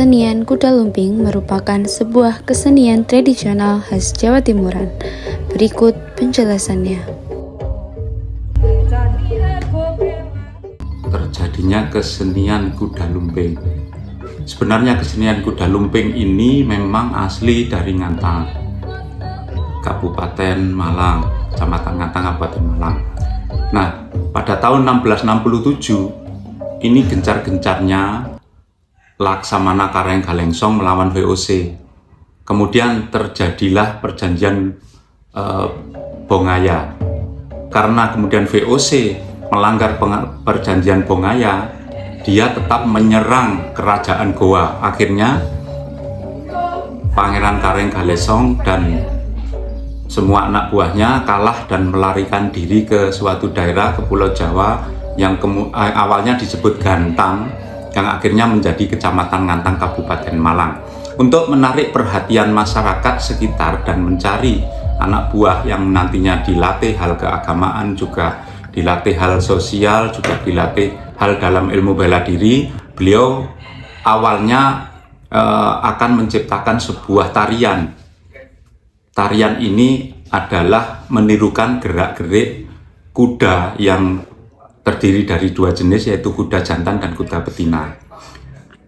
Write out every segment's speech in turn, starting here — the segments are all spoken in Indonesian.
Kesenian kuda lumping merupakan sebuah kesenian tradisional khas Jawa Timuran. Berikut penjelasannya. Terjadinya kesenian kuda lumping. Sebenarnya kesenian kuda lumping ini memang asli dari Ngantang, Kabupaten Malang, Kecamatan Ngantang, Kabupaten Malang. Nah, pada tahun 1667 ini gencar-gencarnya Laksamana Kareng Galengsong melawan VOC. Kemudian terjadilah perjanjian Bongaya. Karena kemudian VOC melanggar perjanjian Bongaya, dia tetap menyerang kerajaan Goa. Akhirnya Pangeran Kareng Galengsong dan semua anak buahnya kalah dan melarikan diri ke suatu daerah ke Pulau Jawa yang awalnya disebut Gantang, yang akhirnya menjadi Kecamatan Ngantang, Kabupaten Malang. Untuk menarik perhatian masyarakat sekitar dan mencari anak buah yang nantinya dilatih hal keagamaan, juga dilatih hal sosial, juga dilatih hal dalam ilmu bela diri, beliau awalnya akan menciptakan sebuah tarian. Tarian ini adalah menirukan gerak-gerik kuda yang terdiri dari dua jenis, yaitu kuda jantan dan kuda betina.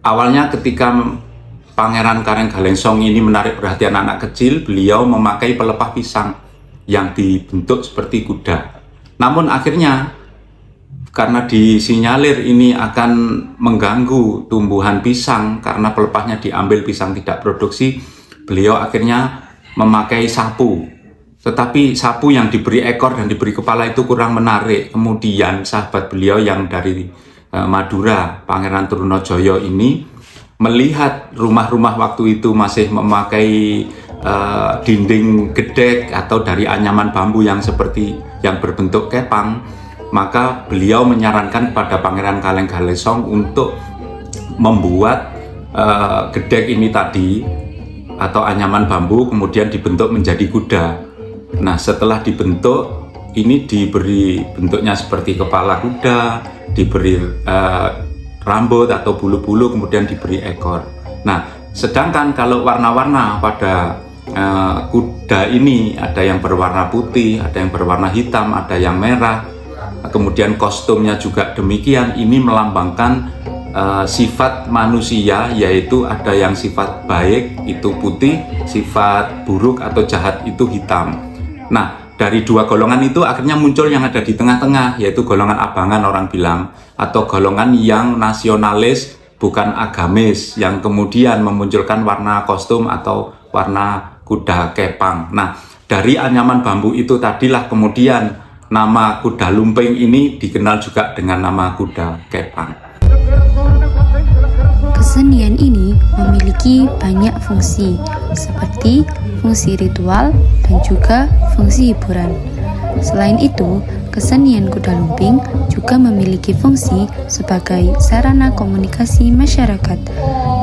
Awalnya ketika Pangeran Kareng Galengsong ini menarik perhatian anak kecil, beliau memakai pelepah pisang yang dibentuk seperti kuda. Namun akhirnya karena disinyalir ini akan mengganggu tumbuhan pisang karena pelepahnya diambil, pisang tidak produksi, beliau akhirnya memakai sapu. Tetapi sapu yang diberi ekor dan diberi kepala itu kurang menarik. Kemudian sahabat beliau yang dari Madura, Pangeran Trunojoyo ini, melihat rumah-rumah waktu itu masih memakai dinding gedek atau dari anyaman bambu yang berbentuk kepang, maka beliau menyarankan kepada Pangeran Kareng Galengsong untuk membuat gedek ini tadi atau anyaman bambu kemudian dibentuk menjadi kuda. Nah, setelah dibentuk, ini diberi bentuknya seperti kepala kuda, diberi rambut atau bulu-bulu, kemudian diberi ekor. Nah, sedangkan kalau warna-warna pada kuda ini ada yang berwarna putih, ada yang berwarna hitam, ada yang merah, kemudian kostumnya juga demikian. Ini melambangkan sifat manusia, yaitu ada yang sifat baik itu putih, sifat buruk atau jahat itu hitam. Nah, dari dua golongan itu akhirnya muncul yang ada di tengah-tengah, yaitu golongan abangan orang bilang, atau golongan yang nasionalis bukan agamis, yang kemudian memunculkan warna kostum atau warna kuda kepang. Nah, dari anyaman bambu itu tadilah kemudian nama kuda lumping ini dikenal juga dengan nama kuda kepang. Kesenian ini memiliki banyak fungsi, seperti fungsi ritual dan juga fungsi hiburan. Selain itu, kesenian kuda lumping juga memiliki fungsi sebagai sarana komunikasi masyarakat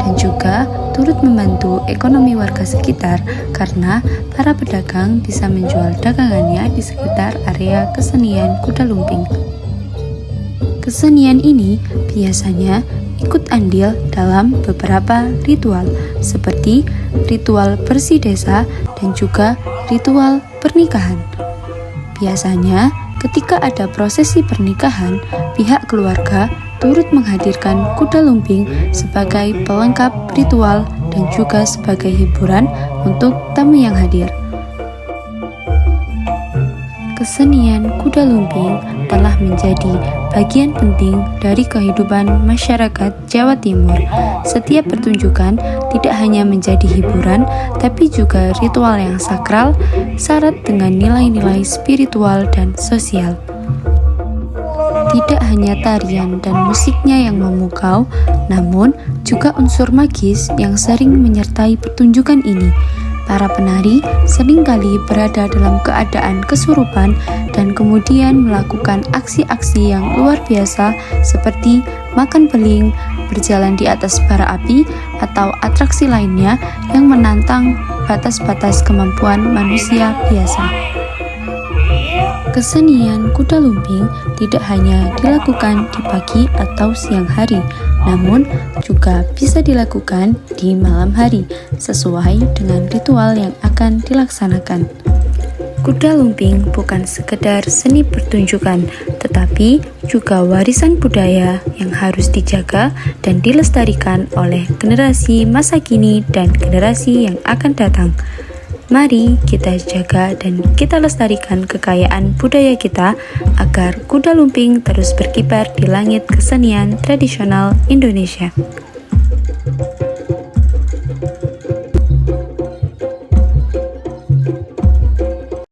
dan juga turut membantu ekonomi warga sekitar karena para pedagang bisa menjual dagangannya di sekitar area kesenian kuda lumping. Kesenian ini biasanya ikut andil dalam beberapa ritual seperti ritual bersih desa dan juga ritual pernikahan. Biasanya ketika ada prosesi pernikahan, pihak keluarga turut menghadirkan kuda lumping sebagai pelengkap ritual dan juga sebagai hiburan untuk tamu yang hadir. Kesenian kuda lumping telah menjadi bagian penting dari kehidupan masyarakat Jawa Timur. Setiap pertunjukan tidak hanya menjadi hiburan, tapi juga ritual yang sakral, syarat dengan nilai-nilai spiritual dan sosial. Tidak hanya tarian dan musiknya yang memukau, namun juga unsur magis yang sering menyertai pertunjukan ini. Para penari seringkali berada dalam keadaan kesurupan dan kemudian melakukan aksi-aksi yang luar biasa seperti makan beling, berjalan di atas bara api, atau atraksi lainnya yang menantang batas-batas kemampuan manusia biasa. Kesenian kuda lumping tidak hanya dilakukan di pagi atau siang hari, namun juga bisa dilakukan di malam hari sesuai dengan ritual yang akan dilaksanakan. Kuda lumping bukan sekedar seni pertunjukan, tetapi juga warisan budaya yang harus dijaga dan dilestarikan oleh generasi masa kini dan generasi yang akan datang. Mari kita jaga dan kita lestarikan kekayaan budaya kita agar kuda lumping terus berkibar di langit kesenian tradisional Indonesia.